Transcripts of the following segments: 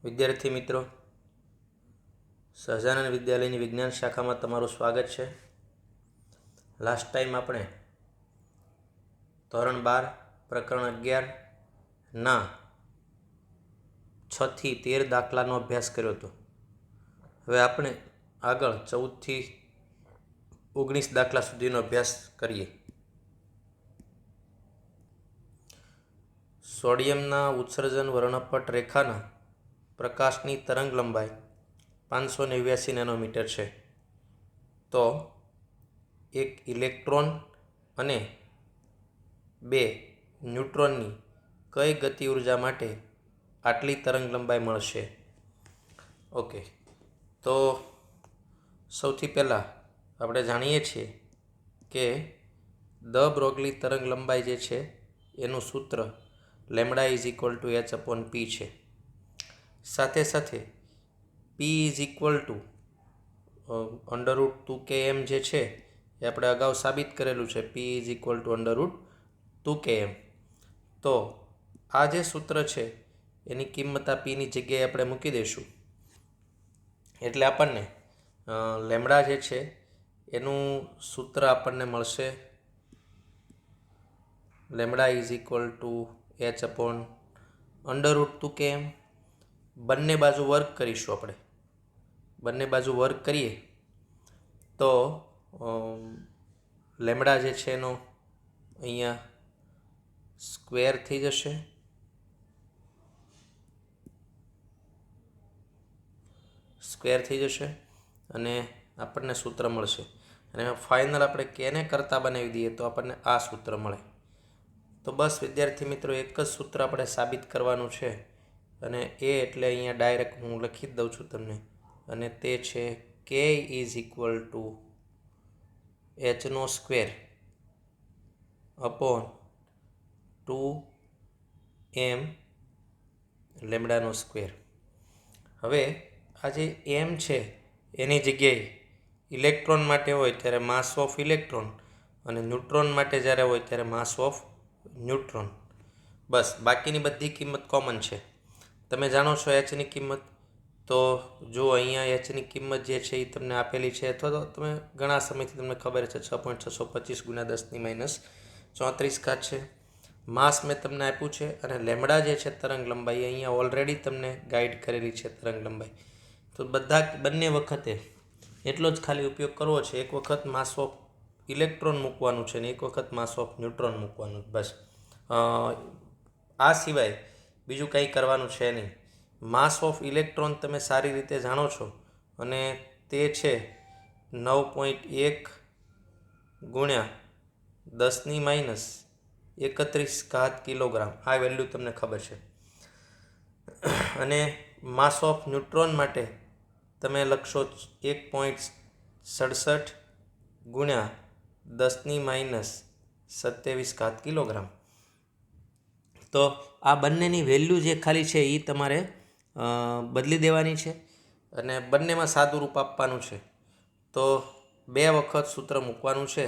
વિદ્યાર્થી મિત્રો, સહજાનંદ વિદ્યાલયની વિજ્ઞાન શાખામાં તમારું સ્વાગત છે. લાસ્ટ ટાઈમ આપણે ધોરણ 12 પ્રકરણ 11ના 6 થી 13 દાખલાનો અભ્યાસ કર્યો હતો. હવે આપણે આગળ 14 થી 19 દાખલા સુધીનો અભ્યાસ કરીએ. સોડિયમના ઉત્સર્જન વર્ણપટ રેખાના પ્રકાશની તરંગ લંબાઈ 589 નેનોમીટર છે. તો એક ઇલેક્ટ્રોન અને 2 ન્યુટ્રોનની કઈ ગતિ ઉર્જા માટે આટલી તરંગ લંબાઈ મળશે? ઓકે, તો સૌથી પહેલાં આપણે જાણીએ છીએ કે દ બ્રોગલી તરંગ લંબાઈ જે છે એનું સૂત્ર lambda is equal two h/p છે. સાથે સાથે p is equal two √2km જે છે એ આપણે અગાઉ સાબિત કરેલું છે. p is equal two √2km. તો આ જે સૂત્ર છે એની કિંમત આ પીની જગ્યાએ આપણે મૂકી દઈશું એટલે આપણને લેમડા જે છે એનું સૂત્ર આપણને મળશે lambda is equal two h/√2km. બંને બાજુ વર્ક કરીશું આપણે. બંને બાજુ વર્ક કરીએ તો લેમડા જે છે એનો અહીંયા સ્ક્વેર થઈ જશે. અને આપણને સૂત્ર મળશે. અને ફાઇનલ આપણે કેને કરતા બનાવી દઈએ તો આપણને આ સૂત્ર મળે. તો બસ વિદ્યાર્થી મિત્રો, એક જ સૂત્ર આપણે સાબિત કરવાનું છે અને એ એટલે અહીંયા ડાયરેક્ટ હું લખી જ દઉં છું તમને. અને તે છે k is equal to h² upon 2m લેમડાનો સ્ક્વેર. હવે આ જે m છે એની જગ્યાએ ઇલેક્ટ્રોન માટે હોય ત્યારે માસ ઓફ ઇલેક્ટ્રોન અને ન્યુટ્રોન માટે જ્યારે હોય ત્યારે માસ ઓફ ન્યુટ્રોન. બસ, બાકીની બધી કિંમત કોમન છે. તમે જાણો છો એચની કિંમત. તો જો અહીંયા એચની કિંમત જે છે એ તમને આપેલી છે, અથવા તો તમે ઘણા સમયથી તમને ખબર છે 6.625 × 10⁻34 છે. માસ મેં તમને આપ્યું છે અને લેમડા જે છે તરંગ લંબાઈ અહીંયા ઓલરેડી તમને ગાઈડ કરેલી છે તરંગ લંબાઈ. તો બંને વખતે એટલો જ ખાલી ઉપયોગ કરવો છે. એક વખત માસ ઓફ ઇલેક્ટ્રોન મૂકવાનું છે ને એક વખત માસ ઓફ ન્યુટ્રોન મૂકવાનું. બસ, આ સિવાય બીજું કંઈ કરવાનું છે નહીં. માસ ઓફ ઇલેક્ટ્રોન તમે સારી રીતે જાણો છો અને તે છે 9.1 × 10⁻31 કિલોગ્રામ. આ વેલ્યુ તમને ખબર છે. અને માસ ઓફ ન્યુટ્રોન માટે તમે લખશો 1.67 × 10⁻27 કિલોગ્રામ. તો આ બંનેની વેલ્યુ જે ખાલી છે એ તમારે બદલી દેવાની છે અને બંનેમાં સાદું રૂપ આપવાનું છે. તો 2 વખત સૂત્ર મૂકવાનું છે.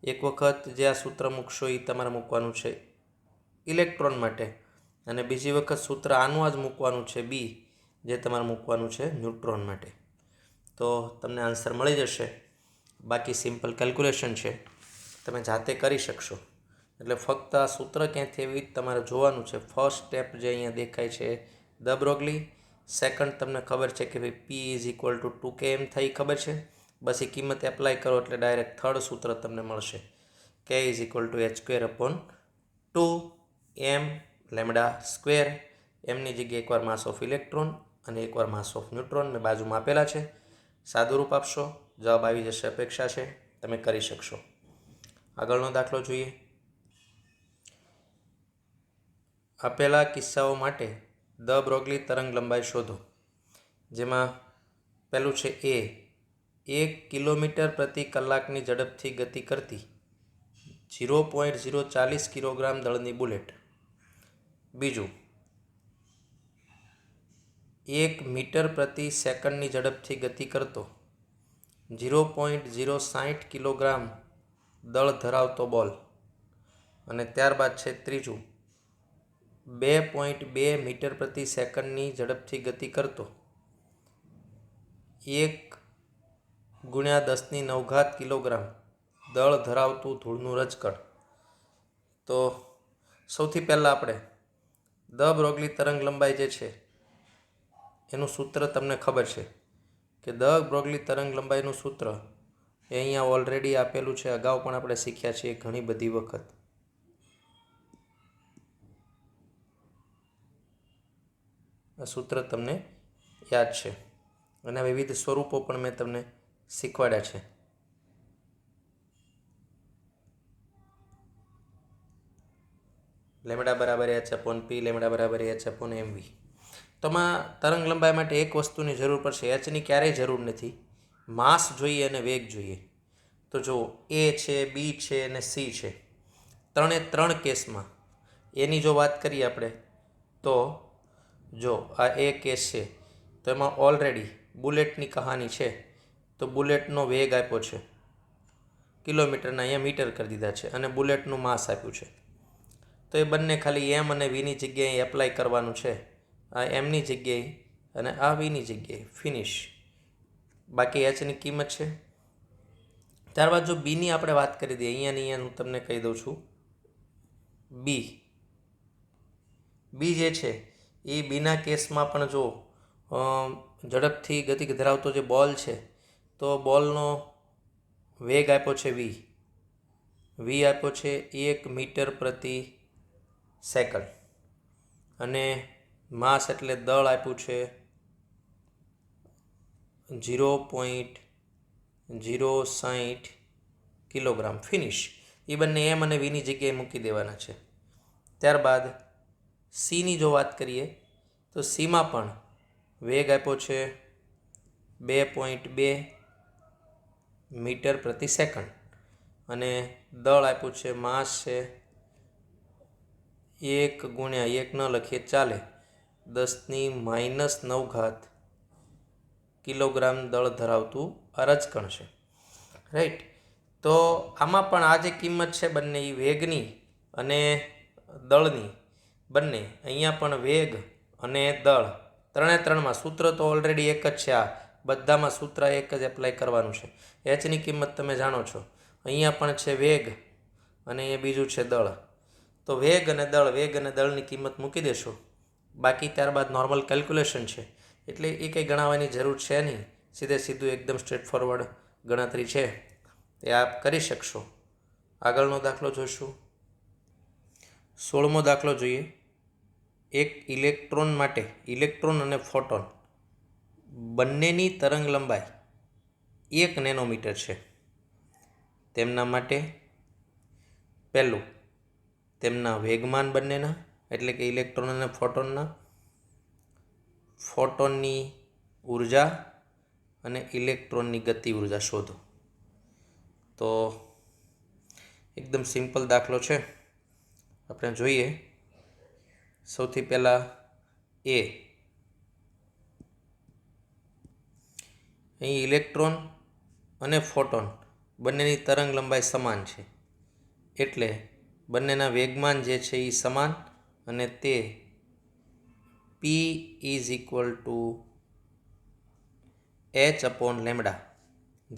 એક વખત જે આ સૂત્ર મૂકશો એ તમારે મૂકવાનું છે ઇલેક્ટ્રોન માટે અને બીજી વખત સૂત્ર આનું જ મૂકવાનું છે બી, જે તમારે મૂકવાનું છે ન્યુટ્રોન માટે. તો તમને આન્સર મળી જશે. બાકી સિમ્પલ કેલ્ક્યુલેશન છે, તમે જાતે કરી શકશો. એટલે ફક્ત આ સૂત્ર ક્યાંથી એવી તમારે જોવાનું છે. ફર્સ્ટ સ્ટેપ જે અહીંયા દેખાય છે દ બ્રોગલી. સેકન્ડ તમને ખબર છે કે ભાઈ p is equal two 2km થઈ ખબર છે. બસ એ કિંમત એપ્લાય કરો એટલે ડાયરેક્ટ થર્ડ સૂત્ર તમને મળશે k is equal to h² upon 2m lambda square. એમની જગ્યાએ એકવાર માસ ઓફ ઇલેક્ટ્રોન અને એકવાર માસ ઓફ ન્યુટ્રોન મેં બાજુમાં આપેલા છે. સાદું રૂપ આપશો, જવાબ આવી જશે. અપેક્ષા છે તમે કરી શકશો. આગળનો દાખલો જોઈએ. આપેલા કિસ્સાઓ માટે દ બ્રોગલી તરંગ લંબાઈ શોધો. જેમાં પહેલું છે એ 1 કિલોમીટર પ્રતિ કલાકની ઝડપથી ગતિ કરતી 0.040 કિલોગ્રામ દળની બુલેટ. બીજું 1 મીટર પ્રતિ સેકન્ડની ઝડપથી ગતિ કરતો 0.060 કિલોગ્રામ દળ ધરાવતો બોલ. અને ત્યારબાદ છે ત્રીજું 2.2 મીટર પ્રતિ સેકન્ડની ઝડપથી ગતિ કરતો 1 × 10⁹ દળ ધરાવતું ધૂળનું રજકણ. તો સૌથી પહેલાં આપણે દ બ્રોગલી તરંગ લંબાઈ જે છે એનું સૂત્ર તમને ખબર છે કે દ બ્રોગલી તરંગ લંબાઈનું સૂત્ર એ અહીંયા ઓલરેડી આપેલું છે. અગાઉ પણ આપણે શીખ્યા છીએ ઘણી બધી વખત. આ સૂત્ર તમને યાદ છે અને વિવિધ સ્વરૂપો પણ મેં તમને શીખવાડ્યા છે. લેમડા બરાબર h/p, લેમડા બરાબર h/mv. તો આમાં તરંગ લંબાઈ માટે એક વસ્તુની જરૂર પડશે. એચની ક્યારેય જરૂર નથી. માસ જોઈએ અને વેગ જોઈએ. તો જો એ છે, બી છે અને સી છે, ત્રણ કેસમાં એની જો વાત કરીએ આપણે તો જો આ એ કેસ છે તો એમાં ઓલરેડી બુલેટની કહાની છે. તો બુલેટનો વેગ આપ્યો છે કિલોમીટરના, અહીંયા મીટર કરી દીધા છે અને બુલેટનું માસ આપ્યું છે. તો એ બંને ખાલી એમ અને વીની જગ્યાએ એપ્લાય કરવાનું છે. આ એમની જગ્યાએ અને આ વીની જગ્યાએ ફિનિશ. બાકી એચની કિંમત છે. ત્યારબાદ જો બીની આપણે વાત કરી દઈએ, અહીંયા હું તમને કહી દઉં છું. બી જે છે એ બીના કેસમાં પણ જો ઝડપથી ગતિ ધરાવતો જે બોલ છે તો બોલનો વેગ આપ્યો છે વી આપ્યો છે 1 મીટર પ્રતિ સેકન્ડ અને માસ એટલે દળ આપ્યું છે 0.060 કિલોગ્રામ. ફિનિશ. એ બંને એમ અને વીની જગ્યાએ મૂકી દેવાના છે. ત્યારબાદ સીની જો વાત કરીએ તો સીમાં પણ વેગ આપ્યો છે 2.2 મીટર પ્રતિ સેકન્ડ અને દળ આપ્યું છે, માસ છે 1 × 1 ન લખીએ ચાલે 10⁻⁹ કિલોગ્રામ દળ ધરાવતું આ રજકણ છે. રાઈટ. તો આમાં પણ આ જે કિંમત છે બંને એ વેગની અને દળની બંને, અહીંયા પણ વેગ અને દળ ત્રણેમાં સૂત્ર તો ઓલરેડી એક જ છે. આ બધામાં સૂત્ર એક જ એપ્લાય કરવાનું છે. એચની કિંમત તમે જાણો છો. અહીંયા પણ છે વેગ અને અહીંયા બીજું છે દળ. તો વેગ અને દળની કિંમત મૂકી દેશો. બાકી ત્યારબાદ નોર્મલ કેલ્ક્યુલેશન છે એટલે એ કંઈ ગણાવવાની જરૂર છે નહીં. સીધું એકદમ સ્ટ્રેટ ફોરવર્ડ ગણતરી છે એ આપ કરી શકશો. આગળનો દાખલો જોઈશું. 16મો દાખલો જોઈએ. એક ઇલેક્ટ્રોન માટે, ઇલેક્ટ્રોન અને ફોટોન બંનેની તરંગ લંબાઈ 1 નેનોમીટર છે. તેમના માટે પહેલું તેમના વેગમાન બંનેના એટલે કે ઇલેક્ટ્રોન અને ફોટોનના, ફોટોનની ઉર્જા અને ઇલેક્ટ્રોનની ગતિ ઉર્જા શોધો. તો એકદમ સિમ્પલ દાખલો છે. આપણે જોઈએ. સૌથી પહેલાં અહીં ઇલેક્ટ્રોન અને ફોટોન બંનેની તરંગ લંબાઈ સમાન છે એટલે બંનેના વેગમાન જે છે એ સમાન અને તે P = h/λ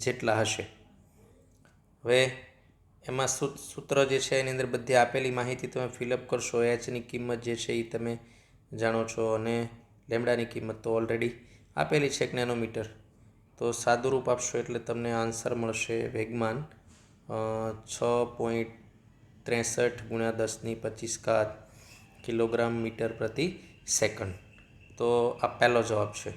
જેટલા હશે. હવે એમાં સૂત્ર જે છે એની અંદર બધી આપેલી માહિતી તમે ફિલઅપ કરશો. એચની કિંમત જે છે એ તમે જાણો છો અને લેમડાની કિંમત તો ઓલરેડી આપેલી છે 1 નેનોમીટર. તો સાદું રૂપ આપશો એટલે તમને આન્સર મળશે વેગમાન 6.63 × 10⁻25 કિલોગ્રામ મીટર પ્રતિ સેકન્ડ. તો આ પહેલો જવાબ છે.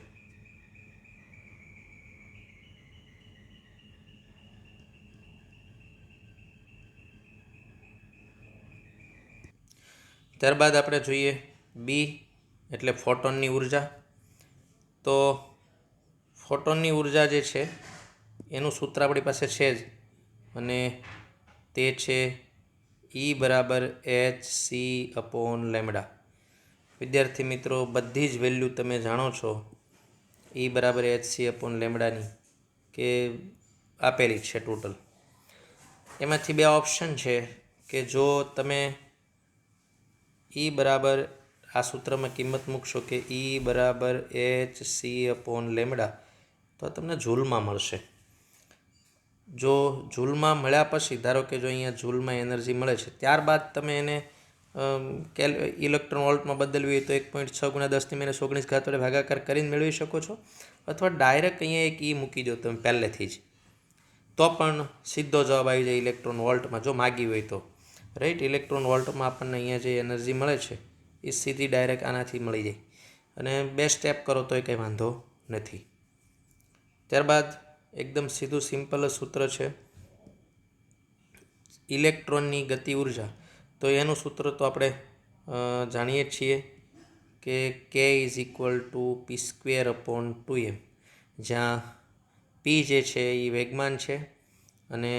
ત્યારબાદ આપણે જોઈએ બી એટલે ફોટોનની ઉર્જા. તો ફોટોનની ઉર્જા જે છે એનું સૂત્ર આપણી પાસે છે જ અને તે છે E = hc/λ. વિદ્યાર્થી મિત્રો, બધી જ વેલ્યુ તમે જાણો છો E = hc/λની કે આપેલી છે ટોટલ. એમાંથી બે ઓપ્શન છે કે જો તમે E = આ સૂત્રમાં કિંમત મૂકશો કે E બરાબર hc/લેમ્ડા, તો તમને જૂલમાં મળશે. જો જૂલમાં મળ્યા પછી ધારો કે જો અહીંયા જૂલમાં એનર્જી મળે છે, ત્યારબાદ તમે એને ઇલેક્ટ્રોન વોલ્ટમાં બદલવી હોય તો 1.6 × 10⁻19 વડે ભાગાકાર કરીને મેળવી શકો છો, અથવા ડાયરેક્ટ અહીંયા એક E મૂકી દો તમે પહેલેથી જ, તો પણ સીધો જવાબ આવી જાય ઇલેક્ટ્રોન વોલ્ટમાં, જો માગી હોય તો. રાઈટ, ઇલેક્ટ્રોન વોલ્ટમાં આપણને અહીંયા જે એનર્જી મળે છે એ સીધી ડાયરેક્ટ આનાથી મળી જાય. અને 2 સ્ટેપ કરો તોય કંઈ વાંધો નથી. ત્યારબાદ એકદમ સીધું સિમ્પલ સૂત્ર છે ઇલેક્ટ્રોનની ગતિ ઉર્જા. તો એનું સૂત્ર તો આપણે જાણીએ જ છીએ કે K = p²/2m, જ્યાં p જે છે એ વેગમાન છે અને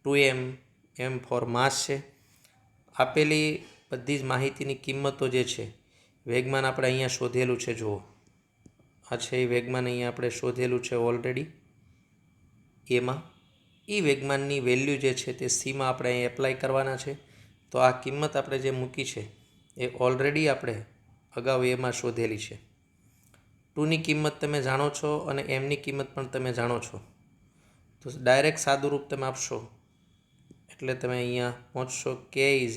2m m ફોર માસ છે. આપેલી બધી જ માહિતીની કિંમતો જે છે, વેગમાન આપણે અહીંયા શોધેલું છે, જુઓ આ છે એ વેગમાન અહીંયા આપણે શોધેલું છે ઓલરેડી એમાં. એ વેગમાનની વેલ્યુ જે છે તે સીમાં આપણે અહીં એપ્લાય કરવાના છે. તો આ કિંમત આપણે જે મૂકી છે એ ઓલરેડી આપણે અગાઉ એમાં શોધેલી છે. 2ની કિંમત તમે જાણો છો અને એમની કિંમત પણ તમે જાણો છો, તો ડાયરેક્ટ સાદું રૂપ તમે આપશો એટલે તમે અહીંયા પહોંચશો K =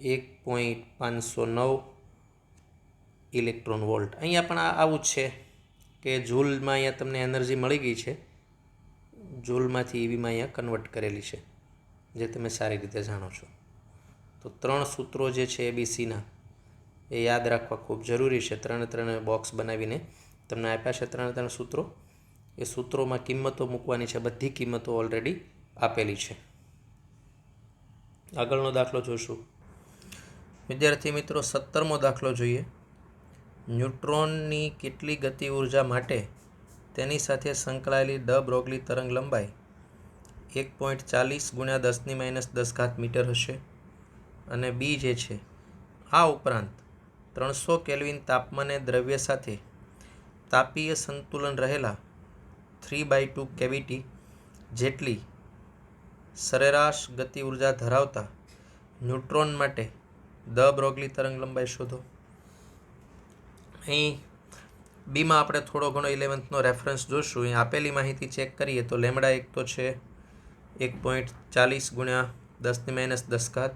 1.509 ઇલેક્ટ્રોન વોલ્ટ. અહીંયા પણ આવું જ છે કે જૂલમાં અહીંયા તમને એનર્જી મળી ગઈ છે, જૂલમાંથી ઈવીમાં અહીંયા કન્વર્ટ કરેલી છે, જે તમે સારી રીતે જાણો છો. તો 3 સૂત્રો જે છે ABCના એ યાદ રાખવા ખૂબ જરૂરી છે. 3 બોક્સ બનાવીને તમને આપ્યા છે 3 સૂત્રો. એ સૂત્રોમાં કિંમતો મૂકવાની છે, બધી કિંમતો ઓલરેડી આપેલી છે. આગળનો દાખલો જોઈશું. વિદ્યાર્થી મિત્રો, 17મો દાખલો જોઈએ. ન્યુટ્રોનની કેટલી ગતિ ઉર્જા માટે તેની સાથે સંકળાયેલી ડ બ્રોગલી તરંગ લંબાઈ 1.40 × 10⁻10 મીટર હશે, અને બી જે છે આ ઉપરાંત 300 કેલ્વિન તાપમાને દ્રવ્ય સાથે તાપીય સંતુલન રહેલા 3/2 કેવિટી જેટલી સરેરાશ ગતિ ઉર્જા ધરાવતા ન્યુટ્રોન માટે દ બ્રોગલી તરંગ લંબાઈ શોધો. અહીં બીમાં આપણે થોડો ઘણો 11th રેફરન્સ જોઈશું. અહીં આપેલી માહિતી ચેક કરીએ તો લેમડા એક તો છે 1.40 × 10⁻10.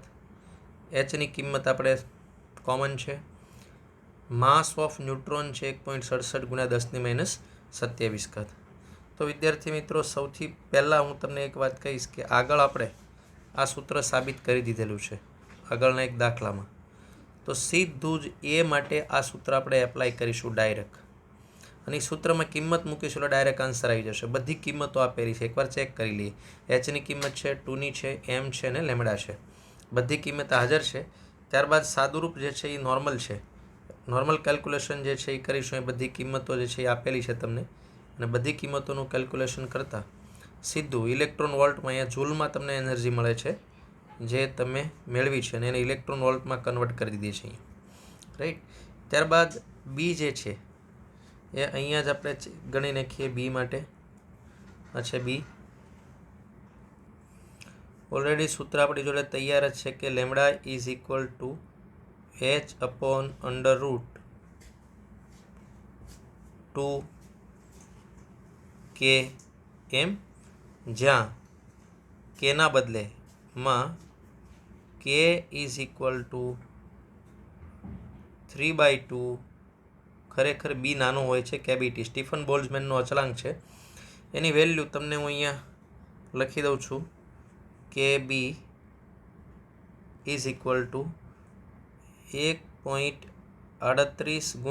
એચની કિંમત આપણે કોમન છે. માસ ઓફ ન્યુટ્રોન છે 1.67 × 10⁻27. તો વિદ્યાર્થી મિત્રો, સૌથી પહેલાં હું તમને એક વાત કહીશ કે આગળ આપણે આ સૂત્ર સાબિત કરી દીધેલું છે આગળના એક દાખલામાં. તો સીધું જ એ માટે આ સૂત્ર આપણે એપ્લાય કરીશું ડાયરેક્ટ, અને એ સૂત્રમાં કિંમત મૂકીશું એટલે ડાયરેક્ટ આન્સર આવી જશે. બધી કિંમતો આપેલી છે, એકવાર ચેક કરી લઈએ. એચની કિંમત છે, 2ની છે, એમ છે અને લેમડા છે, બધી કિંમત હાજર છે. ત્યારબાદ સાદુરૂપ જે છે એ નોર્મલ છે, નોર્મલ કેલ્ક્યુલેશન જે છે એ કરીશું. એ બધી કિંમતો જે છે એ આપેલી છે તમને, અને બધી કિંમતોનું કેલ્ક્યુલેશન કરતાં સીધું ઇલેક્ટ્રોન વોલ્ટમાં અહીંયા જૂલમાં તમને એનર્જી મળે છે જે તમે મેળવી છે, અને એને ઇલેક્ટ્રોન વોલ્ટમાં કન્વર્ટ કરી દીધી છે અહીંયા. રાઈટ. ત્યારબાદ બી જે છે એ અહીંયા જ આપણે ગણી નાખીએ. બી માટે આ છે બી. ઓલરેડી સૂત્ર આપણી જોડે તૈયાર જ છે કે લેમડા = h/√2km, જ્યાં કેના બદલે માં K = 3/2. ખરેખર બી નાનું હોય છે, કેવિટી સ્ટીફન બોલ્ટ્ઝમેનનો અચળાંક છે. એની વેલ્યુ તમને હું અહીંયા લખી દઉં છું કે બી = 1.38 ×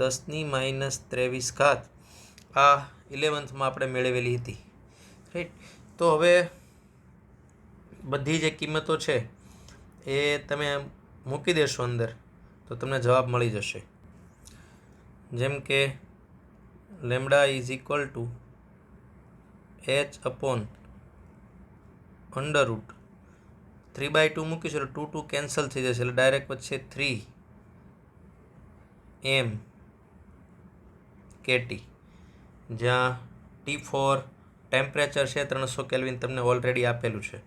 10⁻23. આ 11thમાં આપણે મેળવેલી હતી. રાઈટ. તો હવે બધી જે કિંમતો છે એ તમે મૂકી દેશો અંદર તો તમને જવાબ મળી જશે. જેમ કે લેમડા = h/√3/2 મૂકીશું એટલે 2 કેન્સલ થઈ જશે, એટલે ડાયરેક્ટ વચ્ચે 3m kT, જ્યાં T4 ટેમ્પરેચર છે 300 કેલ્વિન તમને ઓલરેડી આપેલું છે.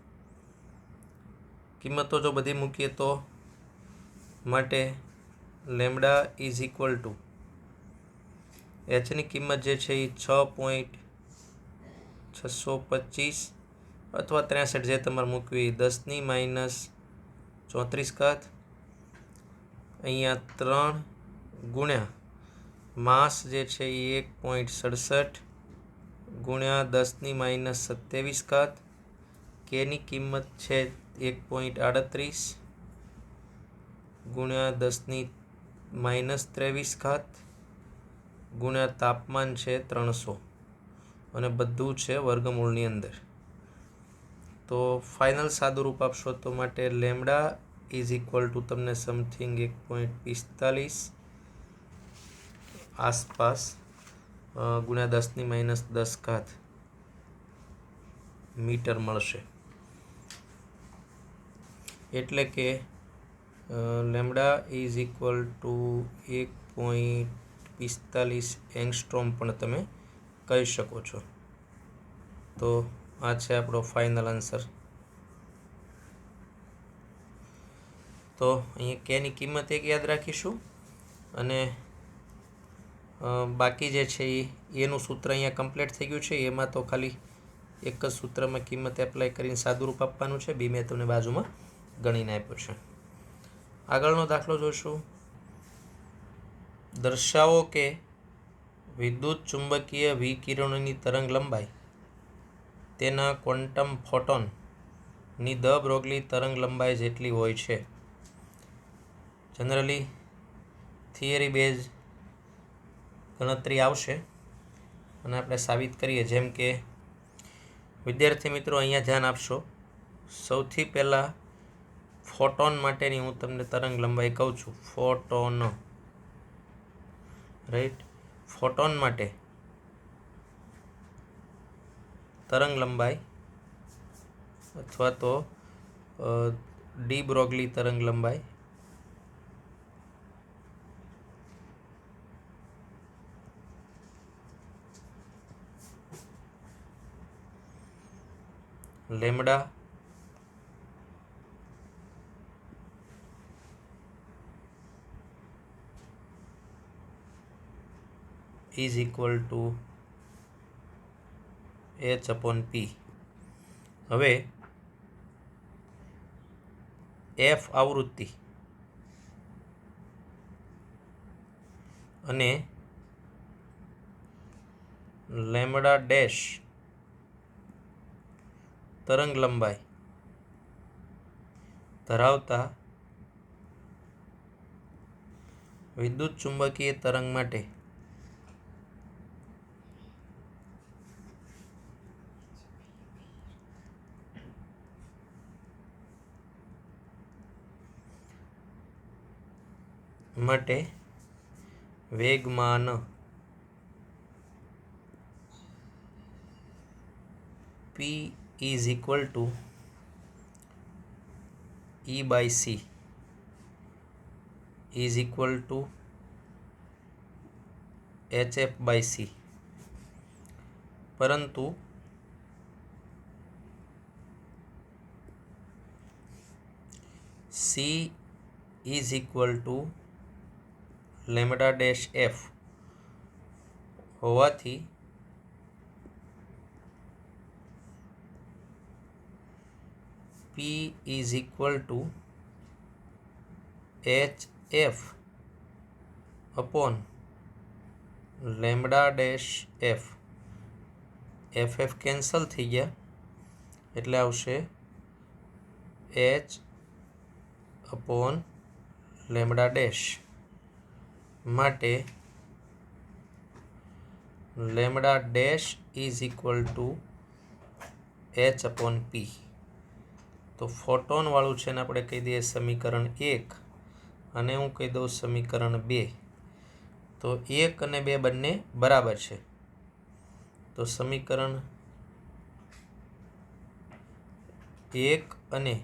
કિંમતો જો બધી મૂકીએ તો માટે લેમડા ઇઝ ઇક્વલ ટુ એચની કિંમત જે છે એ 6.625 અથવા 63 જે તમારે મૂકવી 10⁻34 અહીંયા 3 ગુણ્યા માસ જે છે એ 1.67 ગુણ્યા 10⁻27 કેની કિંમત છે 1.38 ગુણ્યા 10⁻23 ગુણ્યા તાપમાન છે 300 અને બધું છે વર્ગમૂળની અંદર. તો ફાઇનલ સાદું રૂપ આપશો તો માટે લેમડા ઇઝ ઇક્વલ ટુ તમને સમથિંગ 1.45 આસપાસ ગુણ્યા 10⁻10 મીટર મળશે. એટલે કે lambda is equal two 1.45 angstrom પણ તમે કહી શકો છો. તો આ છે આપણો ફાઇનલ આન્સર. તો અહીંયા કેની કિંમત એક યાદ રાખીશું અને બાકી જે છે એનું સૂત્ર અહીંયા કમ્પ્લીટ થઈ ગયું છે. એમાં તો ખાલી એક જ સૂત્રમાં કિંમત એપ્લાય કરીને સાદુરૂપ આપવાનું છે. બી મેં તમને બાજુમાં ગણીને આપ્યું છે. આગળનો દાખલો જોઈશું. દર્શાવો કે વિદ્યુત ચુંબકીય વિકિરણોની તરંગ લંબાઈ તેના ક્વોન્ટમ ફોટોનની દ બ્રોગલી તરંગ લંબાઈ જેટલી હોય છે. જનરલી થિયરી બેઝ ગણતરી આવશે અને આપણે સાબિત કરીએ. જેમ કે વિદ્યાર્થી મિત્રો અહીંયા ધ્યાન આપશો. સૌથી પહેલાં ફોટોન માટેની હું તમને તરંગ લંબાઈ કહું છું. Photon, right. ફોટોન માટે તરંગ લંબાઈ અથવા તો ડી બ્રોગલી તરંગ લંબાઈ lambda is equal two H/P. હવે એફ આવૃત્તિ અને લેમડા ડેશ તરંગ લંબાઈ ધરાવતા વિદ્યુત ચુંબકીય તરંગ માટે વેગમાન P is equal two E/C is equal two HF/C. પરંતુ C is equal two lambda dash F હોવાથી P is equal two HF upon lambda dash F. FF cancel થઈ ગયા એટલે આવશે H અપોન લેમડા ડેશ. માટે lambda dash is equal two H/P. તો ફોટોનવાળું છે ને આપણે કહી દઈએ સમીકરણ 1 અને હું કહી દઉં સમીકરણ 2. તો 1 અને 2 બંને બરાબર છે. તો સમીકરણ 1 અને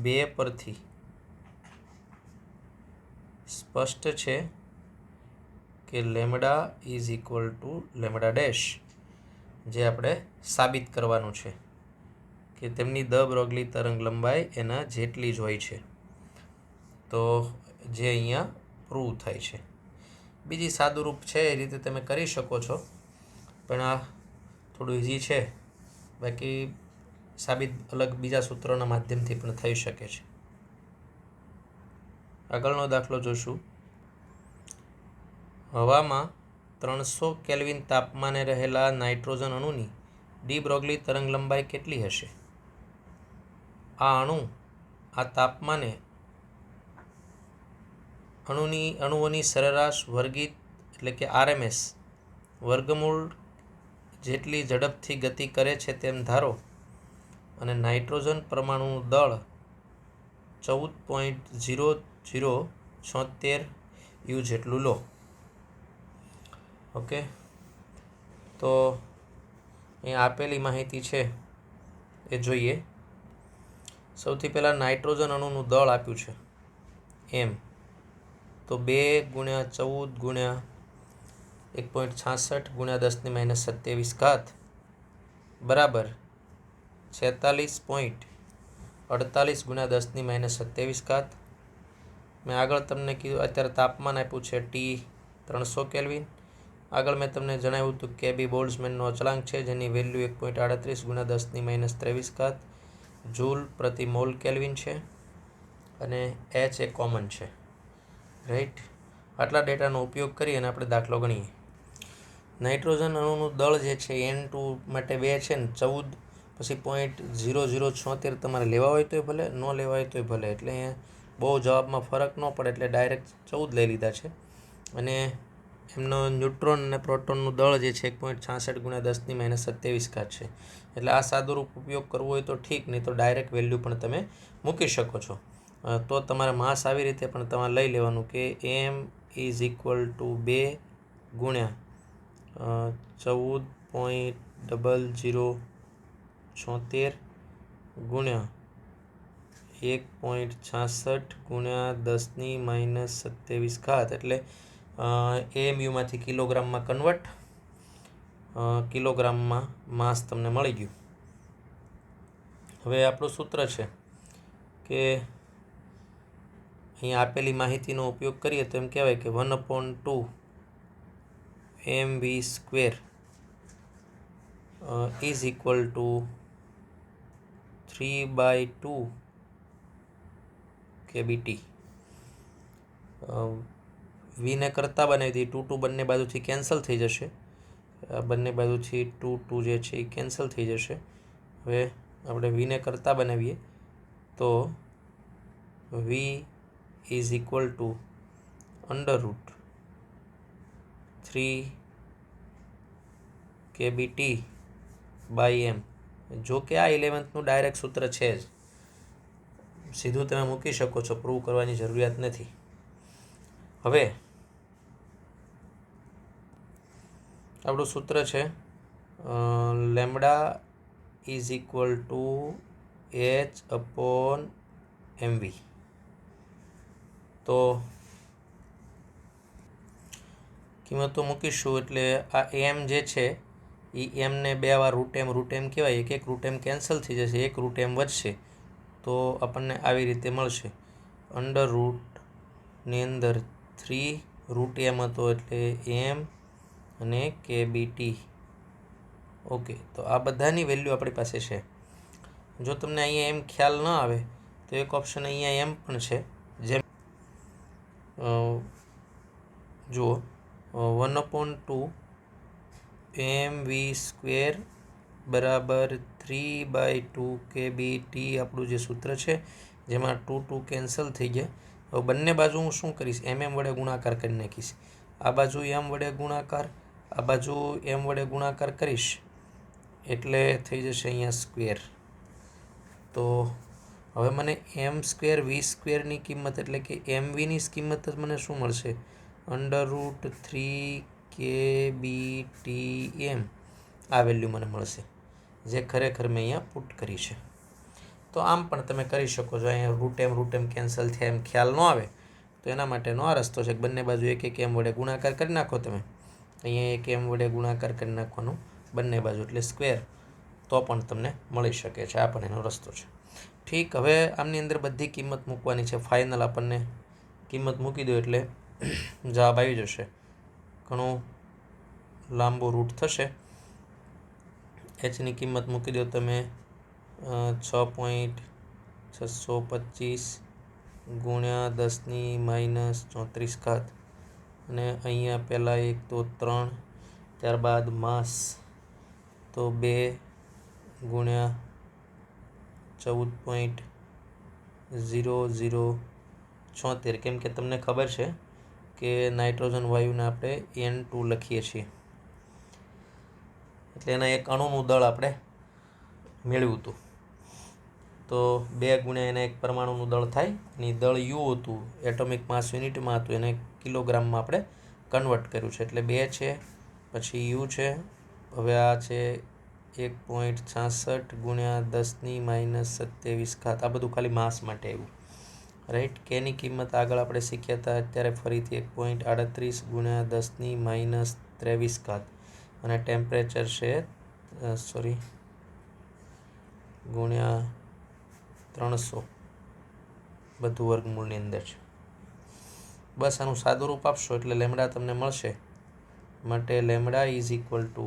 2 પરથી સ્પષ્ટ છે કે lambda is equal two lambda dash, જે આપણે સાબિત કરવાનું છે કે તેમની દ બ્રોગલી તરંગ લંબાઈ એના જેટલી જ હોય છે. તો જે અહીંયા પ્રૂવ થાય છે. બીજી સાદુરૂપ છે એ રીતે તમે કરી શકો છો, પણ આ થોડું ઇઝી છે. બાકી સાબિત અલગ બીજા સૂત્રોના માધ્યમથી પણ થઈ શકે છે. આગળનો દાખલો જોશું. હવામાં 300 કેલ્વિન તાપમાને રહેલા નાઇટ્રોજન અણુની ડી બ્રોગલી તરંગ લંબાઈ કેટલી હશે? આ આ તાપમાને અણુઓની સરેરાશ વર્ગિત એટલે કે RMS વર્ગમૂળ જેટલી ઝડપથી ગતિ કરે છે તેમ ધારો અને નાઇટ્રોજન પરમાણુનું દળ 14.0076 યુ જેટલું લો. ઓકે, તો અહીં આપેલી માહિતી છે એ જોઈએ. સૌથી પહેલાં નાઇટ્રોજન અણુનું દળ આપ્યું છે એમ, તો 2 × 14 × 1.66 × 10⁻27 બરાબર 46.48 × 10⁻27. મેં આગળ તમને કીધું અત્યારે તાપમાન આપ્યું છે T 300 કેલ્વિન. આગળ મેં તમને જણાવ્યું હતું કે બી બોલ્ટ્ઝમેનનો અચળાંક છે જેની વેલ્યુ 1.38 × 10⁻23 જૂલ પ્રતિ મોલ કેલ્વિન છે અને H એ કોમન છે. રાઈટ, આટલા ડેટાનો ઉપયોગ કરી અને આપણે દાખલો ગણીએ. નાઇટ્રોજન અણુનું દળ જે છે N2 માટે 2 છે ને 14 પછી 0.0076 તમારે લેવા હોય તોય ભલે, ન લેવા હોય તોય ભલે. એટલે અહીંયા બહુ જવાબમાં ફરક ન પડે એટલે ડાયરેક્ટ 14 લઈ લીધા છે. અને એમનો ન્યુટ્રોન અને પ્રોટોનનું દળ જે છે 1.66 × 10⁻27 છે. એટલે આ સાદુરૂપ ઉપયોગ કરવો હોય તો ઠીક, નહીં તો ડાયરેક્ટ વેલ્યુ પણ તમે મૂકી શકો છો. તો તમારે માસ આવી રીતે પણ તમારે લઈ લેવાનું કે M ઇઝ ઇક્વલ ટુ 2 × 14.0076 × 1.66 × 10⁻27 એટલે AMUમાંથી કિલોગ્રામમાં કન્વર્ટ, કિલોગ્રામમાં માસ તમને મળી ગયું. હવે આપણું સૂત્ર છે કે અહીં આપેલી માહિતીનો ઉપયોગ કરીએ તો એમ કહેવાય કે 1/2 mv² is equal two 3/2 kBT. વીને કરતા બનાવી દઈએ, 2 બંને બાજુથી કેન્સલ થઈ જશે. બંને બાજુથી 2 જે છે એ કેન્સલ થઈ જશે. હવે આપણે વીને કરતા બનાવીએ તો v is equal to √3 kBT by m. જો કે આ 11th ડાયરેક્ટ સૂત્ર છે જ, સીધું તમે મૂકી શકો છો, પ્રૂવ કરવાની જરૂરિયાત નથી. હવે આપણું સૂત્ર છે lambda is equal two H/mv. તો કિંમતો મૂકીશું એટલે આ m જે છે એ એમને 2 વાર √m કહેવાય. એક √m કેન્સલ થઈ જશે, એક √m વધશે, તો આપણને આવી રીતે મળશે. અંડર-રૂટની અંદર 3 √m હતો એટલે m અને kBT. ઓકે, તો આ બધાની વેલ્યુ આપણી પાસે છે. જો તમને અહીંયા એમ ખ્યાલ ન આવે તો એક ઓપ્શન અહીંયા એમ પણ છે, જેમ જુઓ 1/2 mv² બરાબર 3/2 kBT આપણું જે સૂત્ર છે, જેમાં 2 કેન્સલ થઈ ગયા. હવે બંને બાજુ હું શું કરીશ, વડે ગુણાકાર કરી નાખીશ. આ બાજુ m વડે ગુણાકાર, આ બાજુ m વડે ગુણાકાર કરીશ એટલે થઈ જશે અહીંયા સ્ક્વેર. તો હવે મને m²v² ની કિંમત એટલે કે mvની કિંમત જ મને શું મળશે, √3 kBTm. આ વેલ્યુ મને મળશે, જે ખરેખર મેં અહીંયા પુટ કરી છે. તો આમ પણ તમે કરી શકો છો. અહીંયા √m કેન્સલ થયા એમ ખ્યાલ ન આવે તો એના માટેનો આ રસ્તો છે કે બંને બાજુ એક એક એમ વડે ગુણાકાર કરી નાખો તમે. અહીંયા એક એમ વડે ગુણાકાર કરી નાખવાનો બંને બાજુ એટલે સ્ક્વેર, તો પણ તમને મળી શકે છે. આ પણ એનો રસ્તો છે. ઠીક, હવે આમની અંદર બધી કિંમત મૂકવાની છે. ફાઇનલ આપણને કિંમત મૂકી દો એટલે જવાબ આવી જશે. ઘણું લાંબો રૂટ થશે. એચની કિંમત મૂકી દો તમે 6.625 ગુણ્યા 10⁻34 અને અહીંયા પહેલાં એક તો 3, ત્યારબાદ માસ તો 2 ગુણ્યા 14.0076, કેમ કે તમને ખબર છે કે નાઇટ્રોજન વાયુને આપણે N2 લખીએ છીએ, એટલે એના એક અણુનું દળ આપણે મેળવ્યું હતું. તો 2 ગુણ્યા એના એક પરમાણુનું દળ થાય. એની દળ યુ હતું, એટોમિક માસ યુનિટમાં હતું, એને કિલોગ્રામમાં આપણે કન્વર્ટ કર્યું છે. એટલે 2 છે, પછી યુ છે, હવે આ છે 1.66 ગુણ્યા 10⁻27. આ બધું ખાલી માસ માટે આવ્યું, રાઈટ. કેની કિંમત આગળ આપણે શીખ્યા હતા, અત્યારે ફરીથી 1.38 ગુણ્યા 10⁻23 અને ટેમ્પરેચર છે ગુણ્યા 300, બધું વર્ગમૂળની અંદર છે. બસ આનું સાદું રૂપ આપશો એટલે લેમડા તમને મળશે. માટે lambda is equal two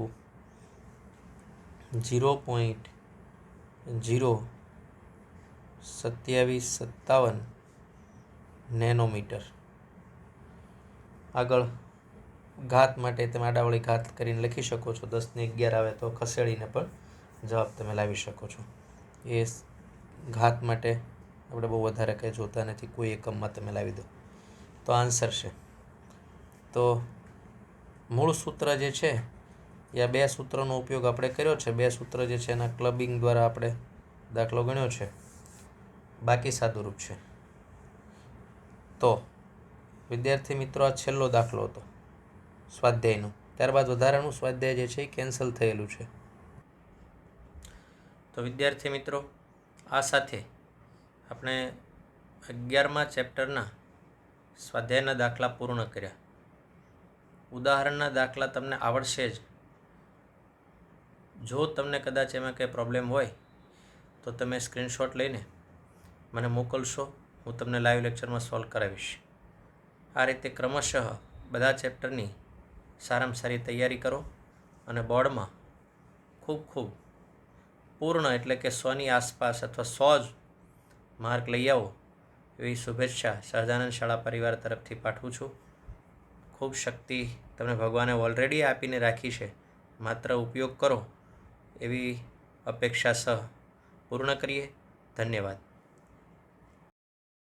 0.02757 nanometre. આગળ ઘાત માટે તમે આડાવળી ઘાત કરીને લખી શકો છો. 10⁻11 આવે તો ખસેડીને પણ જવાબ તમે લાવી શકો છો. એ ઘાત માટે આપણે બહુ વધારે કંઈ જોતા નથી, કોઈ એકમમાં તમે લાવી દો તો આન્સર છે. તો મૂળ સૂત્ર જે છે એ 2 સૂત્રનો ઉપયોગ આપણે કર્યો છે. 2 સૂત્ર જે છે એના ક્લબિંગ દ્વારા આપણે દાખલો ગણ્યો છે, બાકી સાદુરૂપ છે. તો વિદ્યાર્થી મિત્રો, આ છેલ્લો દાખલો હતો સ્વાધ્યાયનો. ત્યારબાદ વધારાનું સ્વાધ્યાય જે છે એ કેન્સલ થયેલું છે. તો વિદ્યાર્થી મિત્રો, આ સાથે આપણે 11મા ચેપ્ટરના સ્વાધ્યાયના દાખલા પૂર્ણ કર્યા. ઉદાહરણના દાખલા તમને આવડશે જ. જો તમને કદાચ એમાં કંઈ પ્રોબ્લેમ હોય તો તમે સ્ક્રીનશોટ લઈને મને મોકલશો, હું તમને લાઈવ લેક્ચરમાં સોલ્વ કરાવીશ. આ રીતે ક્રમશઃ બધા ચેપ્ટરની સારામાં સારી તૈયારી કરો અને બોર્ડમાં ખૂબ પૂર્ણ એટલે કે 100ની આસપાસ અથવા 100 જ માર્ક લઈ આવો એવી શુભેચ્છા સહજાનંદ શાળા પરિવાર તરફથી પાઠવું છું. ખૂબ શક્તિ તમને ભગવાને ઓલરેડી આપીને રાખી છે, માત્ર ઉપયોગ કરો એવી અપેક્ષા સહ પૂર્ણ કરીએ. ધન્યવાદ.